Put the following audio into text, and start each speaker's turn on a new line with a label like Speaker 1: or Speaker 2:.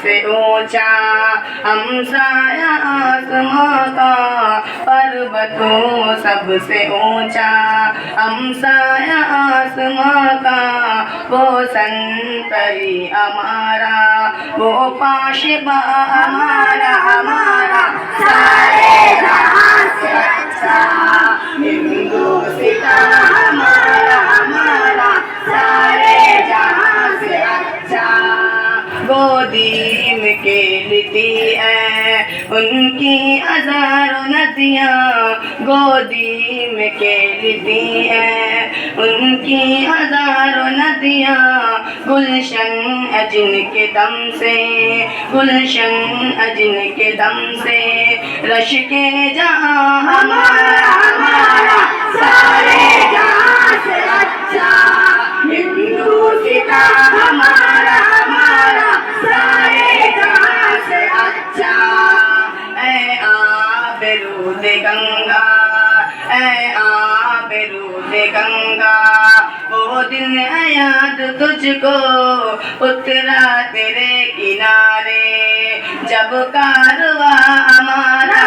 Speaker 1: सबसे ऊंचा हमसाया आसमां का, पर्वतों सबसे ऊंचा हमसाया आसमां का, वो संतरी हमारा, वो पाशबा हमारा, हमारा सारे जहां से अच्छा, हिंदुस्तान हमारा, हमारा सारे जहां से अच्छा। गोदी में खेलती है उनकी हजारों नदियाँ, गोदी में खेलती है उनकी हजारों नदियाँ, गुलशन अजिन के दम से, गुलशन अजिन के दम से, रश के जहाँ हमारा, हमारा सारे जहाँ से अच्छा, हिंदुस्तान हमारा, हमारा सारे जहाँ से अच्छा। ऐ आबरूद गंगा, ऐ आबरूद गंगा, वो दिन है याद तुझको उतरा तेरे किनारे, जब कारवां हमारा